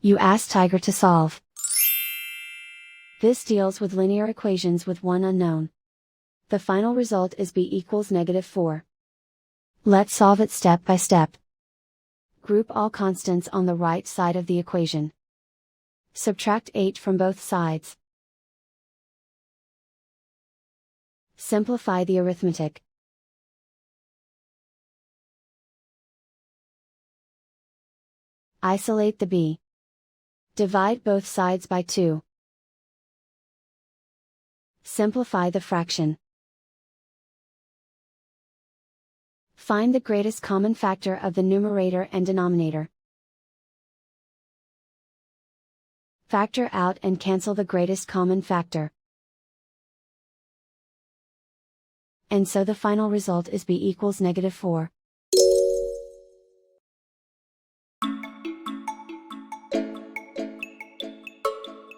You ask Tiger to solve. This deals with linear equations with one unknown. The final result is b equals -4. Let's solve it step by step. Group all constants on the right side of the equation. Subtract 8 from both sides. Simplify the arithmetic. Isolate the b. Divide both sides by 2. Simplify the fraction. Find the greatest common factor of the numerator and denominator. Factor out and cancel the greatest common factor. And so the final result is b equals -4.